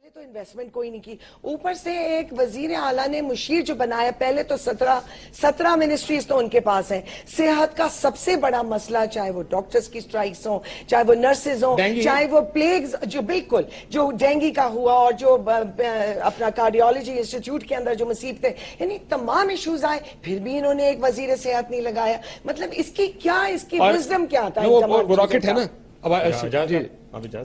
تو انویسٹمنٹ کوئی نہیں کی، اوپر سے ایک وزیر اعلیٰ نے مشیر جو بنایا، پہلے تو 17 منسٹریز تو ان کے پاس ہیں. صحت کا سب سے بڑا مسئلہ، چاہے وہ ڈاکٹرز کی سٹرائکس ہوں، چاہے وہ نرسز ہوں، چاہے وہ پلیگز، جو بالکل جو ڈینگی کا ہوا اور جو اپنا کارڈیالوجی انسٹیٹیوٹ کے اندر جو مصیبتیں، یعنی تمام ایشوز آئے، پھر بھی انہوں نے ایک وزیر صحت نہیں لگایا. مطلب اس کی وزڈم کیا تھا؟ وہ راکٹ ہے نا.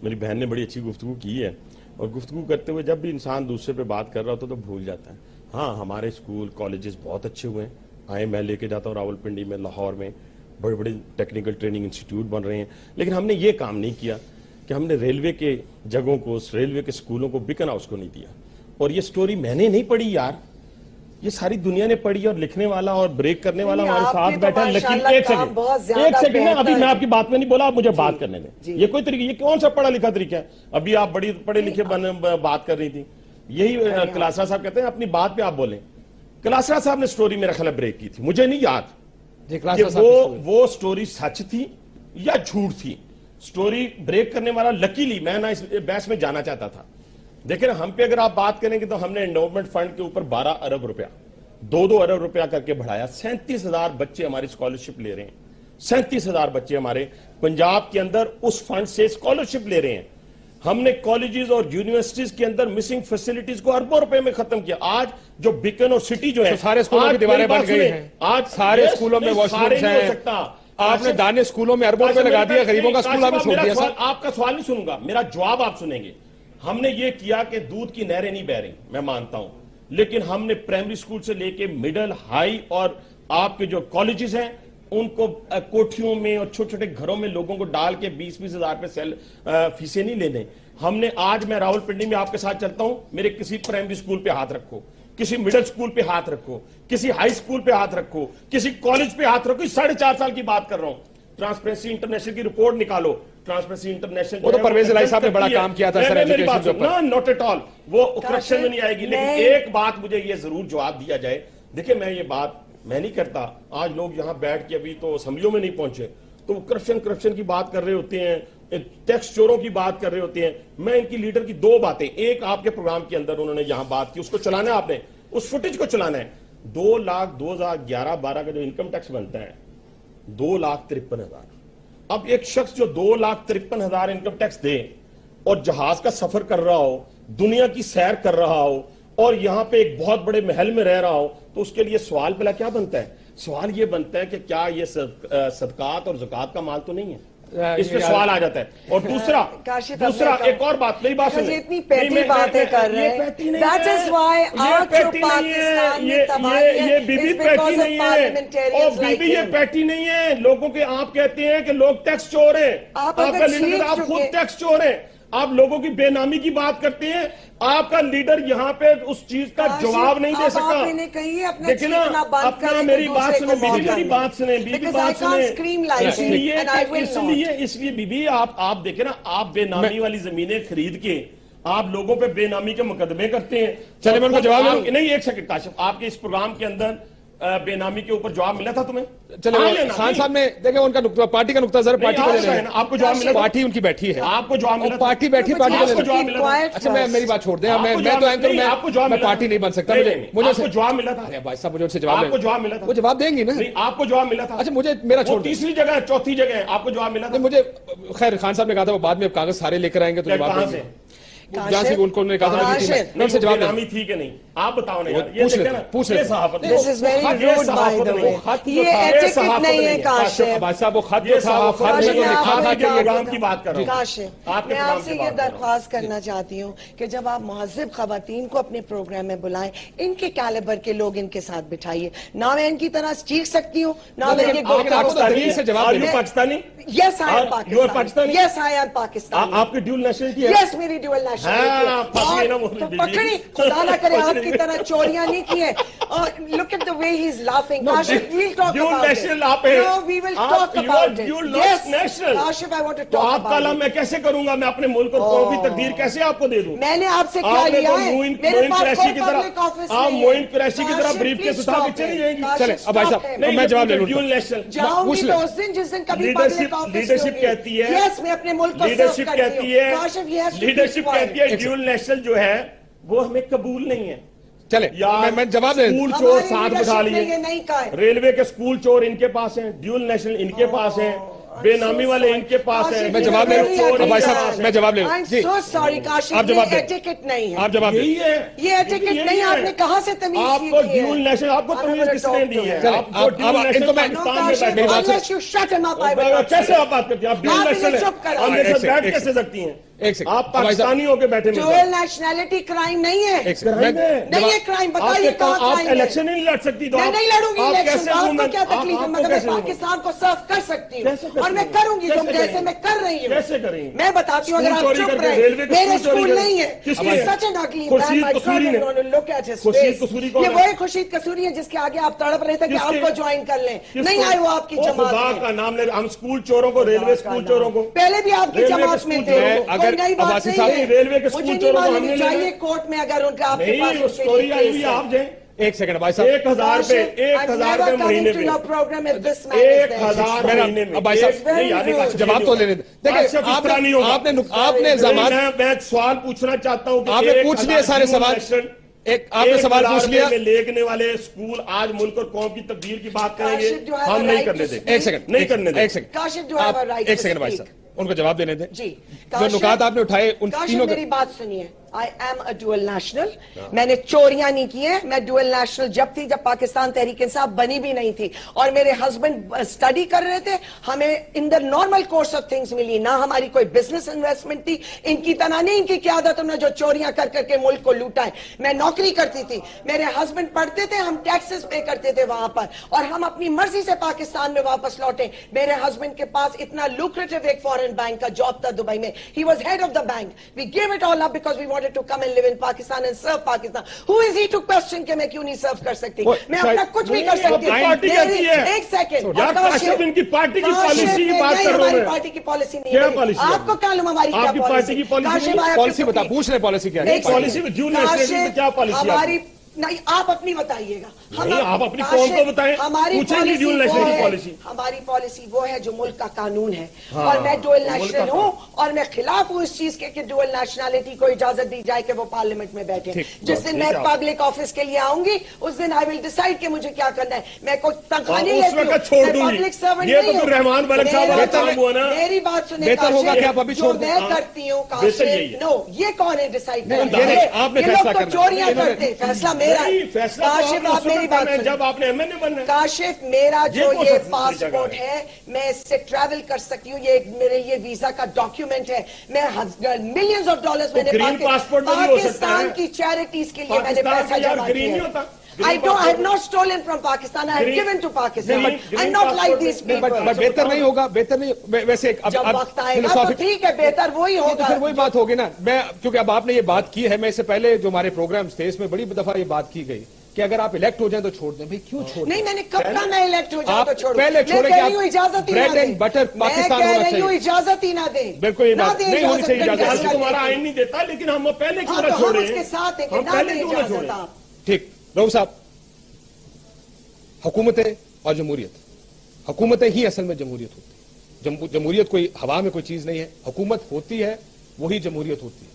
میری بہن نے بڑی اچھی گفتگو کی ہے، اور گفتگو کرتے ہوئے جب بھی انسان دوسرے پہ بات کر رہا ہوتا تو بھول جاتا ہے. ہاں، ہمارے اسکول کالجز بہت اچھے ہوئے ہیں، میں لے کے جاتا ہوں راول پنڈی میں، لاہور میں بڑے بڑے ٹیکنیکل ٹریننگ انسٹیٹیوٹ بن رہے ہیں، لیکن ہم نے یہ کام نہیں کیا کہ ہم نے ریلوے کے جگہوں کو، ریلوے کے اسکولوں کو، بیکن ہاؤس کو نہیں دیا. اور یہ سٹوری میں نے نہیں پڑھی یار، یہ ساری دنیا نے پڑھی، اور لکھنے والا اور بریک کرنے والا ہمارے ساتھ بیٹھا. لیکن ایک سیکنڈ ابھی میں آپ کی بات میں نہیں بولا، آپ مجھے بات کرنے دیں. یہ کوئی طریقہ، یہ کون سا پڑھا لکھا طریقہ ہے؟ ابھی آپ بڑی پڑھے لکھے بات کر رہی تھی. یہی کلاسرا صاحب کہتے ہیں اپنی بات پہ آپ بولیں. کلاسرا صاحب نے سٹوری میرا خیال بریک کی تھی، مجھے نہیں یاد کہ وہ سٹوری سچ تھی یا جھوٹ تھی. سٹوری بریک کرنے والا لکیلی میں نہ اس بحث میں جانا چاہتا تھا. دیکھیں ہم پہ اگر آپ بات کریں گے تو ہم نے انڈومنٹ فنڈ کے اوپر 12 ارب روپیہ 2 ارب روپیہ کر کے بڑھایا. 37,000 بچے ہماری اسکالرشپ لے رہے ہیں. 37,000 بچے ہمارے پنجاب کے اندر اس فنڈ سے اسکالرشپ لے رہے ہیں. ہم نے کالجز اور یونیورسٹیز کے اندر مسنگ فیسلٹیز کو اربوں روپے میں ختم کیا. آج جو بیکن اور سٹی جو ہے، سارے اسکولوں کی دیواریں بن گئی ہیں، آج سارے اسکولوں میں واش رومز ہیں. آپ نے دانے اسکولوں میں اربوں روپے لگا دیا، غریبوں کا اسکول آپ نے چھوڑ دیا. آپ کا سوال نہیں سنوں گا، میرا جواب آپ سنیں گے. ہم نے یہ کیا کہ دودھ کی نہریں نہیں بہ رہی، میں مانتا ہوں، لیکن ہم نے پرائمری اسکول سے لے کے مڈل، ہائی اور آپ کے جو کالجز ہیں ان کو کوٹھیوں میں اور چھوٹے چھوٹے گھروں میں لوگوں کو ڈال کے 20-20 ہزار پہ فیسیں نہیں لینے. ہم نے آج میں راول پنڈی میں آپ کے ساتھ چلتا ہوں، میرے کسی پرائمری اسکول پہ ہاتھ رکھو، کسی مڈل اسکول پہ ہاتھ رکھو، کسی ہائی اسکول پہ ہاتھ رکھو، کسی کالج پہ ہاتھ رکھو. 4.5 سال کی بات کر رہا ہوں. ٹرانسپیرنسی انٹرنیشنل کی رپورٹ نکالو. ٹرانسپیرنسی انٹرنیشنل وہ تو پرویز الہی صاحب نے بڑا کام کیا تھا سر ایجوکیشن کے اوپر. ناٹ ایٹ آل، وہ کرپشن میں نہیں آئے گی. لیکن ایک بات مجھے یہ ضرور جواب دیا جائے. دیکھیں میں یہ بات میں نہیں کرتا. آج لوگ یہاں بیٹھ کے ابھی تو اسمبلیوں میں نہیں پہنچے تو وہ کرپشن کی بات کر رہے ہوتے ہیں، ٹیکس چوروں کی بات کر رہے ہوتے ہیں. میں ان کی لیڈر کی 2 باتیں، ایک آپ کے پروگرام کے اندر انہوں نے یہاں بات کی، اس کو چلانا ہے، آپ نے اس فوٹیج کو چلانا ہے. 2 لاکھ 2011-12 کا جو انکم ٹیکس بنتا ہے 2,53,000. اب ایک شخص جو 2,53,000 انکم ٹیکس دے اور جہاز کا سفر کر رہا ہو، دنیا کی سیر کر رہا ہو، اور یہاں پہ ایک بہت بڑے محل میں رہ رہا ہو، تو اس کے لیے سوال پہلا کیا بنتا ہے؟ سوال یہ بنتا ہے کہ کیا یہ صدقات اور زکوٰۃ کا مال تو نہیں ہے؟ اس پہ سوال آ جاتا ہے. اور دوسرا ایک اور بات، میری بات سنیں، اتنی پیٹی باتیں کر رہے ہیں. That is why آج جو پاکستان میں تباہی ہے، یہ بی بی پیٹی نہیں ہے، اور بی بی یہ پیٹی نہیں ہے. لوگوں کے آپ کہتے ہیں کہ لوگ ٹیکس چور ہیں، آپ کا لیڈر آپ خود ٹیکس چور ہیں. آپ لوگوں کی بے نامی کی بات کرتے ہیں، آپ کا لیڈر یہاں پہ اس چیز کا جواب نہیں دے سکا. دیکھیں نا، اپنا میری بات سنیں، میری بات سنیں، اس لیے بی بی آپ دیکھیں نا، آپ بے نامی والی زمینیں خرید کے آپ لوگوں پہ بے نامی کے مقدمے کرتے ہیں. چلے میں ان کو جواب دوں. نہیں، ایک سیکنڈ کاشف، آپ کے اس پروگرام کے اندر بے نامی کے اوپر جواب ملا تھا تمہیں؟ چلے خان صاحب نے دیکھیں ان کا نقطہ، پارٹی کا نقطہ ذرا پارٹی کو لے لیں. آپ کو جواب ملا؟ پارٹی ان کی بیٹھی ہے، آپ کو جواب ملا؟ پارٹی بیٹھی، پارٹی کو لے لیں. اچھا میری بات چھوڑ دیں، میں تو اینکر، میں پارٹی نہیں بن سکتا. مجھے جواب ملا تھا بھائی صاحب، مجھے ان سے جواب آپ کو جواب ملا تھا؟ وہ جواب دیں گی نا. آپ کو جواب ملا تھا؟ اچھا مجھے میرا چھوڑ، تیسری جگہ ہے، چوتھی جگہ ہے، آپ کو جواب ملا تھا؟ مجھے خیر خان صاحب نے کہا تھا وہ بعد میں کاغذ سارے لے کر آئیں گے تو جواب دیں گے. جہاں سے ان کو نے کہا تھا میں ان سے جواب نامی تھی کہ نہیں، آپ بتاؤ نا یار. پوچھ لیں، پوچھ لیں. This is very rude by the way. یہ ایٹیکٹ نہیں ہے کاشف. بھائی صاحب وہ خط جو تھا، خط میں تو لکھا تھا کہ پروگرام کی بات کر رہا ہوں. کاشف میں آپ سے یہ درخواست کرنا چاہتی ہوں کہ جب آپ مہذب خواتین کو اپنے پروگرام میں بلائیں، ان کے کیلیبر کے لوگ ان کے ساتھ بٹھائیے. نہ میں ان کی طرح چیخ سکتی ہوں، نہ میں Pakistani. Yes, I am Pakistani. Yes, I am Pakistani. آپ کی ڈیول نیشنلٹی ہے؟ Yes, میری ڈیول نیشنلٹی ہے. پکڑی خدا نہ کرے آپ کی طرح چوریاں نہیں کی ہیں. Oh, look at the way he's laughing. No, Kashif, we'll talk dual about national it. आप हैं। No, we will आप- talk you about are it. dual national. Kashif, I want to तो talk आपका about नाम it. मैं कैसे करूंगा? मैं अपने मुल्क और कौम की तकदीर कैसे आपको दे दूं? मैंने आपसे क्या आपने लिया तो है? मोइन मेरे पास कुरैशी कोई की पब्लिक तरह ऑफिस आप नहीं है। मोइन कुरैशी की तरह Kashif, ब्रीफ केस please उठा के stop चली it. जाएंगी। Kashif, चले, अब भाई stop साहब, it. मैं जवाब ले लूं। ड्यूल नेशनल जाऊंगी पूछ ले। तो उस दिन जिस दिन कभी लीडरशिप पब्लिक ऑफिस लीडरशिप कहती है, यस, मैं अपने मुल्क को लीडरशिप सर्व कहती है, Kashif, he has to leadership keep quiet. कहती है ड्यूल नेशनल जो है वो हमें कबूल नहीं है। चले, मैं जवाब दे स्कूल चोर हमारी साथ बिठा leadership ने ये लिए, नहीं कहा है। रेलवे के स्कूल चोर इनके पास हैं, ड्यूल नेशनल इनके पास हैं, बेनामी वाले इनके पास हैं। मैं जवाब ले लूं। अब भाई साहब, मैं जवाब ले लूं। I'm ji. so sorry Kashif, आप जवाब ये दें। एटिकेट नहीं है। आप जवाब यही दें। है, ये एटिकेट नहीं है, आपने कहाँ से तमीज आपको सीखी है? ड्यूल नेशनल आपको I'm तमीज gonna किसने talk दी to है? him. चले, आपको अब ड्यूल नेशनल इनको मैं- No, पाकिस्तान में Kashif, बैठे बात unless you shut him up, I will not कैसे shut आप बात करती हैं? आप ड्यूल आप नेशनल इन्हें चुप है, कराओ। हम एक जैसे सेकंड, बैठ एक कैसे सकती हैं? एक सेकंड। आप पाकिस्तानी होके बैठे मिल Dual nationality crime नहीं है। एक सेकंड, crime है। नहीं है crime, बताइए कहाँ आप crime है? इलेक्शन नहीं लड़ सकती तो मैं आप नहीं लड़ूंगी आप इलेक्शन, कैसे आपको women- क्या तकलीफ है? आपको मतलब मैं कैसे women- पाकिस्तान को सर्व कर सकती कैसे हूँ कर और मैं सकती हैं? करूंगी तुम कैसे जैसे करेंगी? मैं कर रही हूँ। कैसे करेंगी? मैं बताती हूँ, अगर स्कूल आप चोरी चुप करके, रहे। रेलवे के मेरे स्कूल चोरी स्कूल करके। नहीं है। किसकी He's है? such an ugly Khurshid man, my कसूरी ने। brother, look at his Khurshid face. कसूरी कौन ये है? वही खुर्शीद कसूरी है जिसके आगे आप तड़प रहे थे कि किसके? आपको ज्वाइन कर लें। किसको? नहीं आए वो आपकी ओ, जमात खुदा में। का नाम ले, हम स्कूल चोरों को, रेलवे स्कूल चोरों को, पहले भी आपकी रेलवे के जमात में स्कूल थे। चोरों को। अगर कोई नई बात अब्बासी नहीं साहब है। रेलवे के मुझे स्कूल नहीं चोरों को मालूम हमने चाहिए लेना। कोर्ट में अगर उनका आपके नहीं, पास वो उसके स्टोरी लिए आई केस हुई है। आप जाए एक सेकंड भाई साहब, 1000 पे, 1000 पे महीने पे, 1000 महीने में, अब भाई साहब, नहीं यानी का जवाब तो लेने दे। देखिए, आपने जमात, मैं सवाल पूछना चाहता हूँ कि आपने 1000 पूछ लिए सारे सवाल। एक आपने सवाल पूछ लिया। में लेगने वाले स्कूल आज मुल्क और कौम की तकदीर की बात करेंगे, काशिफ, do I have हम a नहीं right करने to देंगे। एक सेकंड, नहीं करने देंगे। एक second, Kashif, do I have a right एक to सेकंड भाई speak? साहब, उनको जवाब देने दें। जी, जो नुकात आपने उठाए उन काशिफ, तीनों मेरी बात सुनिए। I am a dual national. मैंने चोरियां नहीं की है। मैं डुअल नेशनल जब थी, जब पाकिस्तान तहरीक इंसाफ बनी भी नहीं थी, और मेरे हस्बैंड स्टडी कर रहे थे। हमें in the normal course of things मिली, ना हमारी कोई बिजनेस इन्वेस्टमेंट थी। इनकी तरह नहीं, इनकी क्या आदत, उन्होंने जो चोरियां कर करके मुल्क को लूटा है। मैं नौकरी करती थी, मेरे हस्बैंड पढ़ते थे, हम टैक्सेस पे करते थे वहां पर, और हम अपनी मर्जी से पाकिस्तान में वापस लौटे। मेरे हस्बैंड के पास इतना लुक्रेटिव एक फॉरेन बैंक का जॉब था दुबई में। He was head of the bank. We give it all up because we wanted to come and live in Pakistan and serve Pakistan. Who is he to question कि मैं क्यों नहीं सर्व कर सकती? मैं अपना कुछ भी कर सकती हूँ। पार्टी कहती है। एक सेकंड यार, काशिफ, इनकी पार्टी की पॉलिसी की बात कर रहा हूं हमारी मैं। पार्टी की पॉलिसी नहीं क्या है। पॉलिसी है? आपको क्या मालूम हमारी क्या आपकी पार्टी की पॉलिसी काशिफ, नहीं? I have पॉलिसी to बता, speak. पूछ रहे पॉलिसी क्या है? एक सेकंड। पॉलिसी में ड्यूल नेशनलिटी में क्या पॉलिसी है हमारी नहीं, आप अपनी बताइएगा। नहीं, आप अपनी कौम को बताएं। हमारी पूछेंगे ड्यूल नेशनल की पॉलिसी। हमारी पॉलिसी वो है जो मुल्क का कानून है। और मैं डुअल नेशनल हूँ, और मैं खिलाफ हूँ इस चीज के कि डुअल नेशनलिटी को इजाजत दी जाए कि वो पार्लियामेंट में बैठे। जिस दिन मैं पब्लिक ऑफिस के लिए आऊंगी, उस दिन आई विल डिसाइड कि मुझे क्या करना है। मैं कोई तनख्वाह नहीं लेती हूँ, छोड़ मैं दूंगी। पब्लिक सर्वेंट ये नहीं तो हूँ। रहमान मलिक साहब वाला काम हुआ ना। मेरी बात सुने बेहतर होगा कि आप अभी छोड़ जो दें। मैं करती हूँ बेहतर यही है। नो, ये कौन है डिसाइड नहीं, आपने ये लोग फैसला तो करना है। चोरियां इन्होंने- करते, फैसला मेरा है। फैसला तो काशिफ, आपने आप उस मेरी वक्त बात करना है सुनिए। जब आपने एमएनए बनना है। काशिफ, मेरा जो कौन ये सा पासपोर्ट जगह है, मैं इससे ट्रैवल कर सकती हूँ। ये मेरे ये वीजा का डॉक्यूमेंट है। मैं मिलियंस ऑफ डॉलर्स मैंने ग्रीन पासपोर्ट में भी हो सकता पाकिस्तान है। की चैरिटीज के लिए मैंने पाकिस्तान पैसा का यार जमा ग्रीन नहीं किया होता। है। I have not stolen from Pakistan. I have Green- given to Pakistan. नहीं, I'm green not like passport these में- people. बट बेहतर नहीं होगा, बेहतर नहीं, वैसे अब जब वक्त आएगा तो philosophic- ठीक है, बेहतर वही तो होगा। फिर वही बात होगी ना। मैं, क्योंकि अब आपने ये बात की है, मैं इससे पहले जो हमारे प्रोग्राम्स थे इसमें बड़ी दफा ये बात की गई कि अगर आप इलेक्ट हो जाएं तो छोड़ दें। भाई क्यों छोड़ दें? नहीं, मैंने कब कहा मैं इलेक्ट हो जाऊं आप तो छोड़ो। पहले मैं छोड़े कह कि रही हूं आप इजाजत ही ना bread and दें। butter मैं पाकिस्तान कह होना रही हूं चाहिए। इजाजत ही ना दें। बिल्कुल ये ना बात दें नहीं होनी चाहिए इजाजत। इजाजत। आज तुम्हारा आइन नहीं देता, लेकिन हम पहले क्यों हाँ, ना तो हम छोड़े? उसके साथ हैं कि हम ना पहले दें क्यों ना इजाजत छोड़े? आप। ठीक, रऊफ साहब, हुकूमतें और जमहूरियत, हुकूमतें ही असल में जमहूरियत होती है। जमहूरियत कोई हवा में कोई चीज नहीं है। हुकूमत होती है, वही जमहूरियत होती है।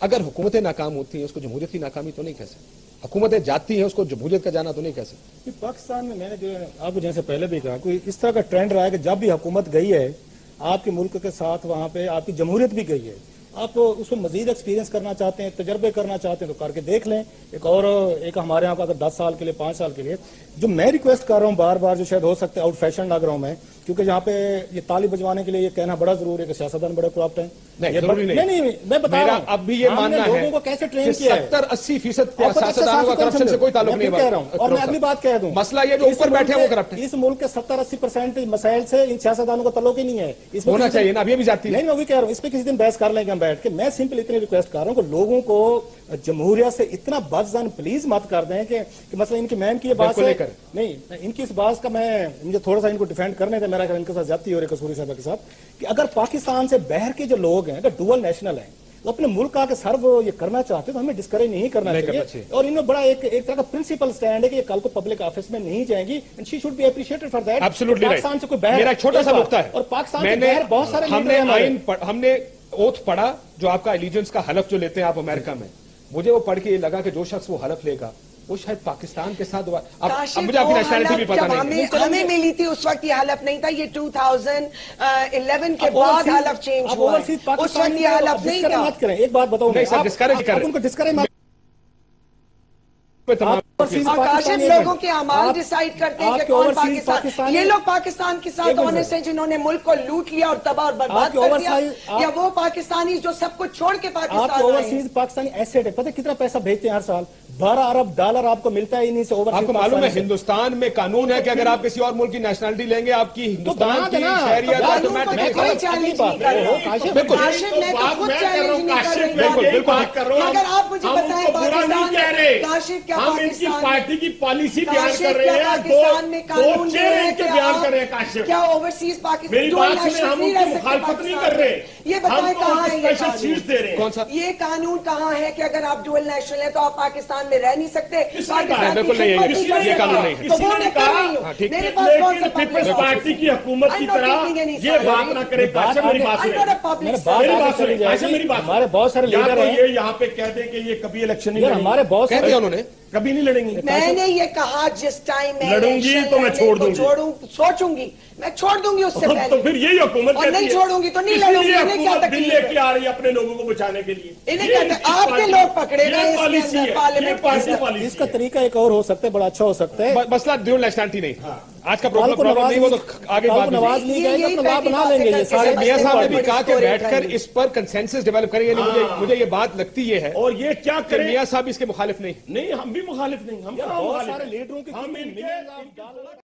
अगर हुकूमतें नाकाम होती हैं, उसको जमहूरियत की नाकामी तो नहीं कह सकते। हुकूमतें जाती हैं, उसको जमहूरियत का जाना तो नहीं कह सकते। पाकिस्तान में मैंने जो आपको जैसे पहले भी कहा, कोई इस तरह का ट्रेंड रहा है कि जब भी हुकूमत गई है आपके मुल्क के साथ, वहां पे आपकी जमहूरियत भी गई है। आप उसको मजीद एक्सपीरियंस करना चाहते हैं, तजर्बे करना चाहते हैं तो करके देख लें। एक हमारे यहाँ का अगर 10 साल के लिए, 5 साल के लिए, जो मैं रिक्वेस्ट कर रहा हूँ बार बार, जो शायद हो सकता है आउट फैशन लग रहा हूँ मैं, क्योंकि यहाँ पे ये ताली बजवाने के लिए ये कहना बड़ा जरूरी है कि सियासतदान बड़े करप्ट हैं। नहीं, जरूरी नहीं। नहीं, मैं बता रहा हूँ, अब भी ये मानना है लोगों को कैसे ट्रेन किया है। 70-80% सियासतदानों का करप्शन से कोई ताल्लुक नहीं कह रहा हूँ। और मैं अगली बात कह दूं, मसला ये जो ऊपर बैठे हैं वो करप्ट है। इस मुल्क के 70-80% मसाइल से इन सियासतदानों का ताल्लुक ही नहीं है। इसमें होना चाहिए ना, अभी भी जाती है। नहीं, मैं वही कह रहा हूँ, इस पे किसी दिन बहस कर लेंगे हम बैठ के। मैं सिंपल इतनी रिक्वेस्ट कर रहा हूँ कि लोगों को जमहूरियत से इतना बदजन प्लीज मत कर दें कि मतलब इनकी मैम की ये बात है नहीं, इनकी इस बात का मुझे थोड़ा सा इनको डिफेंड करने थे, मेरा इनके साथ जाती हो रही कसूरी साहब के साथ, कि अगर पाकिस्तान से बाहर के जो लोग हैं, अगर डुअल नेशनल हैं, वो अपने मुल्क आके सर्व ये करना चाहते तो हमें डिस्करेज नहीं करना चाहिए। और इनमें बड़ा एक तरह का प्रिंसिपल स्टैंड है कि ये कल को पब्लिक ऑफिस में नहीं जाएंगी, and she should be appreciated for that. Absolutely right. Pakistan से कोई बाहर, मेरा एक छोटा सा नुक्ता है, और पाकिस्तान से बाहर बहुत सारे हमने ओथ पढ़ा, जो आपका एलिजेंस का हलफ जो लेते हैं आप अमेरिका में, मुझे वो पढ़ के ये लगा कि जो शख्स वो हलफ लेगा वो शायद पाकिस्तान के साथ अब मुझे आपकी नेशनलिटी भी पता नहीं। हमें मिली थी उस वक्त ये हलफ नहीं था, ये 2011 के बाद हलफ चेंज हुआ, उस वक्त ये हलफ नहीं था। मत करें, एक बात बताओ, नहीं सर, डिस्करेज कर रहे हैं, उनको डिस्करेज मत। काशिफ लोगों के अमाल डिसाइड करते हैं कि कौन पाकिस्तान, ये लोग पाकिस्तान के साथ होने से जिन्होंने मुल्क को लूट लिया और तबाह और बर्बाद कर दिया, या वो पाकिस्तानी जो सब कुछ छोड़ के पाकिस्तान आए। ओवरसीज पाकिस्तानी एसेट है, पता है कितना पैसा भेजते हैं हर साल? 12 अरब डॉलर आपको मिलता है इन्हीं से। आपको मालूम है हिंदुस्तान में कानून है कि अगर आप किसी और मुल्क की नेशनलिटी लेंगे, आपकी हिंदुस्तान की शहरियत ऑटोमेटिक। कोई चैलेंज नहीं कर रहा हूं काशिफ, मैं तो खुद चैलेंज नहीं कर रही हूं। अगर आप मुझे बताएं पाकिस्तान, काशिफ क्या पाकिस्तान पार्टी की पॉलिसी बयान कर रहे हैं, पाकिस्तान में कानून बयान कर रहे हैं काशिफ, क्या ओवरसीज पाकिस्तान मेरी बात सुने, हम उनकी मुखालफत नहीं कर रहे, ये बताएं कहाँ है ये सीट दे रहे हैं? कौन सा ये कानून कहाँ है कि अगर आप डुअल नेशनल है तो आप पाकिस्तान में रह नहीं सकते? बिल्कुल नहीं है, ये कानून नहीं है। तो वो मैं कर रही हूँ, मेरे पास कौन सा पीपल्स पार्टी की हुकूमत की तरह ये बात ना करे। मेरी बात सुने, हमारे बहुत सारे लीडर हैं, ये यहाँ पे कह दे कि ये कभी इलेक्शन नहीं, हमारे बहुत सारे उन्होंने कभी नहीं लड़ेंगे। मैंने ये कहा जिस टाइम मैं लड़ूंगी तो मैं छोड़ दूंगी, सोचूंगी मैं छोड़ दूंगी उससे पहले। तो फिर यही हुकूमत और नहीं छोड़ूंगी तो नहीं लड़ूंगी। इन्हें क्या तकलीफ लेके आ रही है अपने लोगों को बचाने के लिए? इन्हें क्या आपके लोग पकड़े गए पार्लियामेंट? इसका तरीका एक और हो सकता है, बड़ा अच्छा हो सकता है। मसला ड्यूल नेशनलिटी नहीं, आज का प्रॉब्लम नहीं, वो तो आगे नवाज नहीं जाएगा तो लाभ बना लेंगे ये सारे। मियां साहब ने भी कहा कि बैठकर इस पर कंसेंसस डेवलप करेंगे। मुझे ये बात लगती है, और ये क्या करें, मियां साहब इसके मुखालिफ नहीं, हम भी मुखालिफ नहीं, हम बहुत सारे लीडरों की हम इनके